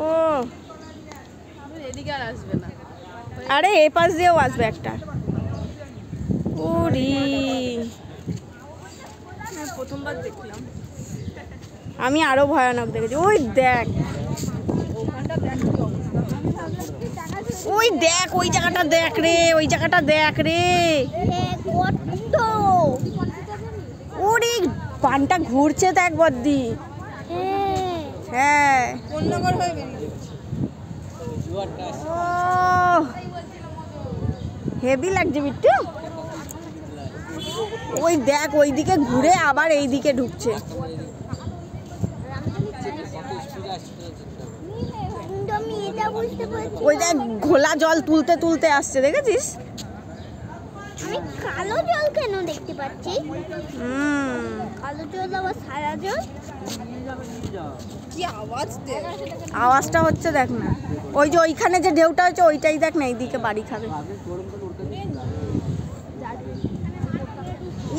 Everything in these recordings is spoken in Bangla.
ও আরে এই পাশ দিয়েও আসবে একটা। ওরে প্রথমবার দেখলাম, আমি আরো ভয়ানক দেখেছি। ওই দেখ, ওই দেখ, ওই জায়গাটা দেখ রে, ওই জায়গাটা দেখ রে। ওরে পানটা ঘুরছে দেখ বদ্দি। হ্যাঁ হেভি লাগছে বিট্টু। ওই দেখ ওইদিকে ঘুরে আবার এই দিকে ঢুকছে। ওই দেখ ঘোলা জল তুলতে তুলতে আসছে, দেখেছিস? আমি কালো জল কেন দেখতে পাচ্ছি? কালো জল আবার সাদা জল কি আওয়াজ দে, আওয়াজটা হচ্ছে দেখ না। ওই যে ওইখানে যে ঢেউটা হচ্ছে ওইটাই দেখ না, এইদিকে বাড়ি খাবে।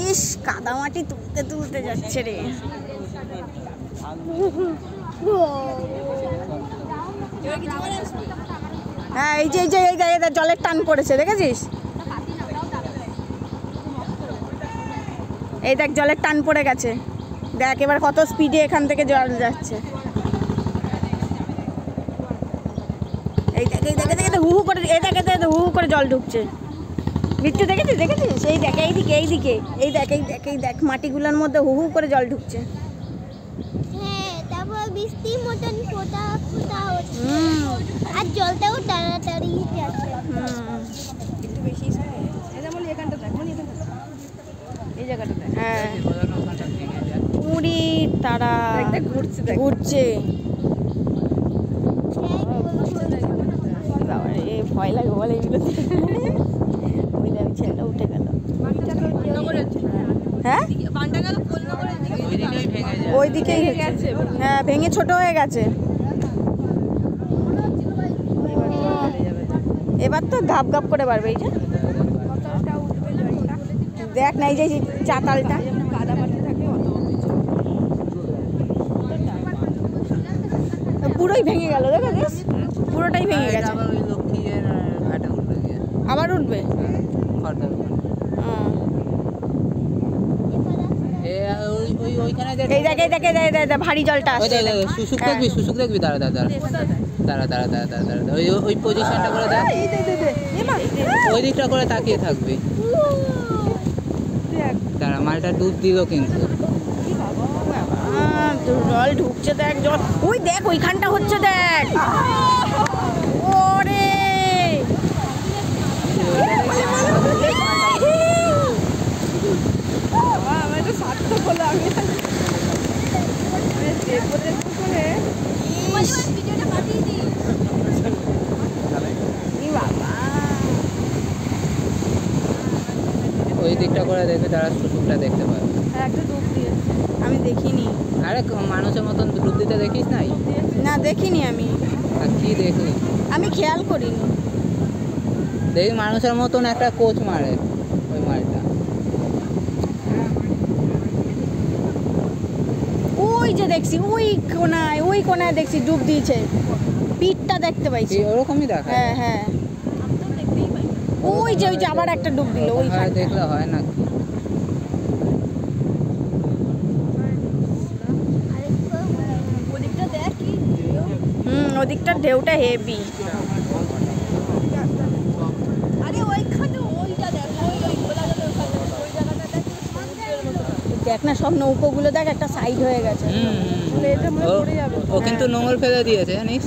ইস কাদা মাটি তুলতে তুলতে যাচ্ছে রে। হ্যাঁ এই যে এই যে এই যে জলের টান পড়েছে, দেখেছিস? এই দেখ জলের টান পড়ে গেছে, দেখ এবার কত স্পিডে এখান থেকে জল যাচ্ছে। এই দেখ এই দেখে দেখে হু হু করে, এই দেখে দেখে হু হু করে জল ঢুকছে। বিট্টু দেখেছিস দেখেছিস? এই দেখ এইদিকে এইদিকে, এই দেখ এই দেখ এই দেখ মাটিগুলোর মধ্যে হু হু করে জল ঢুকছে। হ্যাঁ, তারপর বৃষ্টির মতন ফোঁটা ফোঁটা হচ্ছে, আর জলটাও তাড়াতাড়ি যাচ্ছে। একটু বেশি যেমন এখানটা দেখ, মানে এখানটা এই জায়গাটা দেখ। হ্যাঁ পুরি তারা ঘুরছে দেখ, ঘুরছে। বাবা রে ভয় লাগে বলে এগুলো। ওই দেখ ছেলেটা উঠে গেল। হ্যাঁ পানটা গেল কোলনগরের দিকে, ওই দিকেই গেছে। হ্যাঁ ভেঙে ছোট হয়ে গেছে। এবার তো গাপ গাপ করে বাড়বে। এই যে দেখ না এই যে চাতালটা কাদা মাটি থাকে অত পুরোই ভেঙে গেল, দেখেছিস? পুরোটাই ভেঙে গেছে। আবার উঠবে। এই দেখ এই দেখে ভারী জলটা আসছে। শুশুক দেখবি, শুশুক দেখবি, দাঁড়া দাঁড়া দাঁড়া দাঁড়া দাঁড়া দাঁড়া দাঁড়া দাঁড়া, ওই পজিশনটা করে দেখ, ওই দিকটা করে তাকিয়ে থাকবি। দাঁড়া মালটা ডুব দিল কিন্তু। জল ঢুকছে দেখ, জল ওই দেখ ওইখানটা হচ্ছে দেখ। ওরে আমার তো সার্থক হলো। আমি দেখবো দেখবো করে ভিডিওটা পাঠিয়ে দিই। ওই দিকটা করে দেখবি, তারা শুশুকটা দেখতে পাবে। একটা ডুব দিয়ে আমি দেখিনি। আরে মানুষের মতন ডুব দিতে দেখিস নাই? না দেখিনি আমি। আর কি দেখলি? আমি খেয়াল করিনি। দেখি মানুষের মতন একটা কোচ মারে ওই মালটা। ওই যে দেখছি ওই কোনায় দেখছি ডুব দিয়েছে, পিঠটা দেখতে পাইছি। ওরকমই দেখা। হ্যাঁ হ্যাঁ ওই যে আবার একটা ডুব দিল। ওই দেখলে হয় না? ওদিকটা দেখ কি, ওদিকটার ঢেউটা হেভি। আরে ওইখানে ওইটা দেখ, ওই খোলা জলের ওখানে ওই জায়গাটা দেখ, দেখ না সব নৌকোগুলো দেখ একটা সাইড হয়ে গেছে। এটা মনে পড়ে যাবে। ও কিন্তু নোংর ফেলে দিয়েছে জানিস?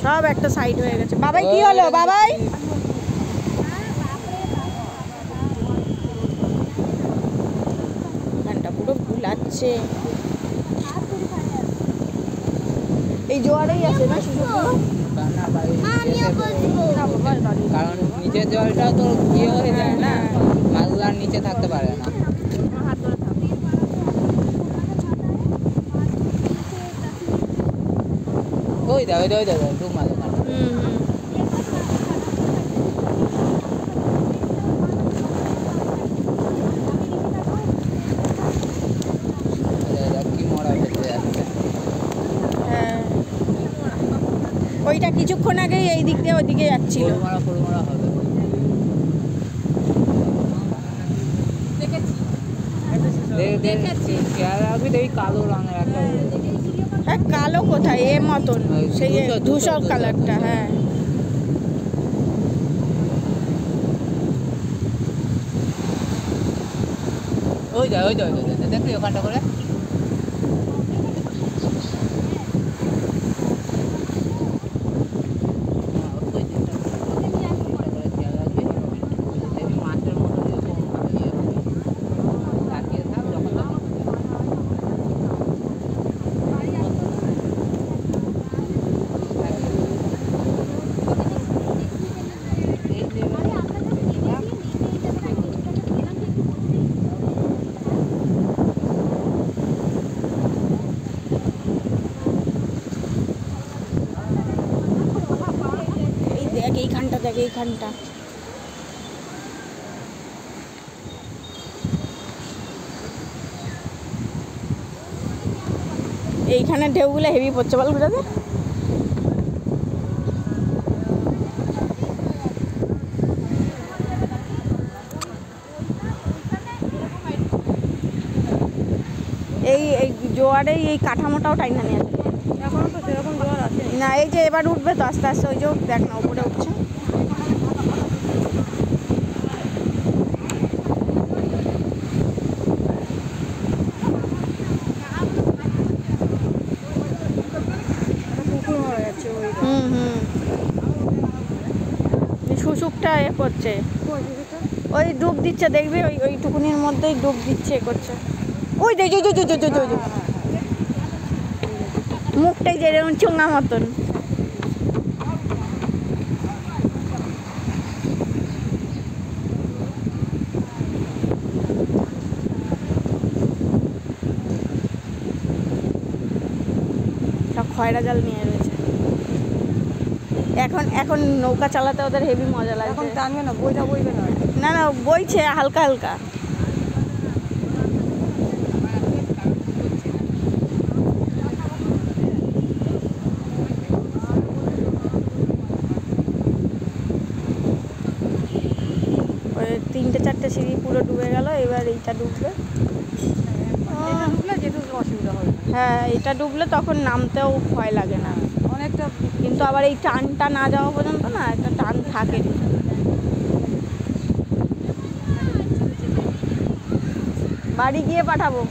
সব একটা সাইড হয়ে গেছে। বাবাই কি হলো বাবাই? গানটা পুরো ভুলাচ্ছে। এই জোয়ারেই আছে না শুশুকগুলো? কারণ নিচের জলটা তো ইয়ে হয়ে যায় না, মাছগুলো আর নিচে থাকতে পারে না। ওই দেখ ওই দেখ ওই দেখ ডুব মাছ ওখানে। কি কিছুক্ষণ আগেই এই দিক দিয়ে ওইদিকে যাচ্ছিল। ফোরমারা হবে। দেখেছি খেয়াল রাখবি, দেখবি কালো রঙের একটা হ্যাঁ কালো কোথায়, এর মতন সেই ধূসর কালারটা। হ্যাঁ ওই যা দেখলি ওখানটা করে। এইখানটা দেখ, এইখানটা এইখানে ঢেউগুলো হেভি পড়ছে বল ঘুরে। এই জোয়ারে এই কাঠামোটাও টাইনা নিয়ে আসে। এখনো তো সেরকম জোয়ার আছে না, এই যে এবার উঠবে তো আস্তে আস্তে, ওই যে দেখ না উপরে উঠছে। পুকুর হয়ে যাচ্ছে ওই শুশুকটা এ করছে, ওই ডুব দিচ্ছে দেখবি, ওইটুকুনির মধ্যেই ডুব দিচ্ছে, এ করছে। ওই যে মুখটাই যে এরকম চোঙা মতন। সব খয়রা জাল নিয়ে রয়েছে। এখন নৌকা চালাতে ওদের হেভি মজা লাগে। এখন টানবে না, বইটা বইবে না। না না, বইছে হালকা হালকা। ওই 3-4টে সিঁড়ি পুরো ডুবে গেল, এবার এইটা ডুববে। এটা ঢুকলে যেতে অসুবিধা হবে। হ্যাঁ, এটা ডুবলে তখন নামতেও ভয় লাগে না অনেকটা, কিন্তু আবার এই টানটা না যাওয়া পর্যন্ত না একটা টান থাকে। বাড়ি গিয়ে পাঠাবো।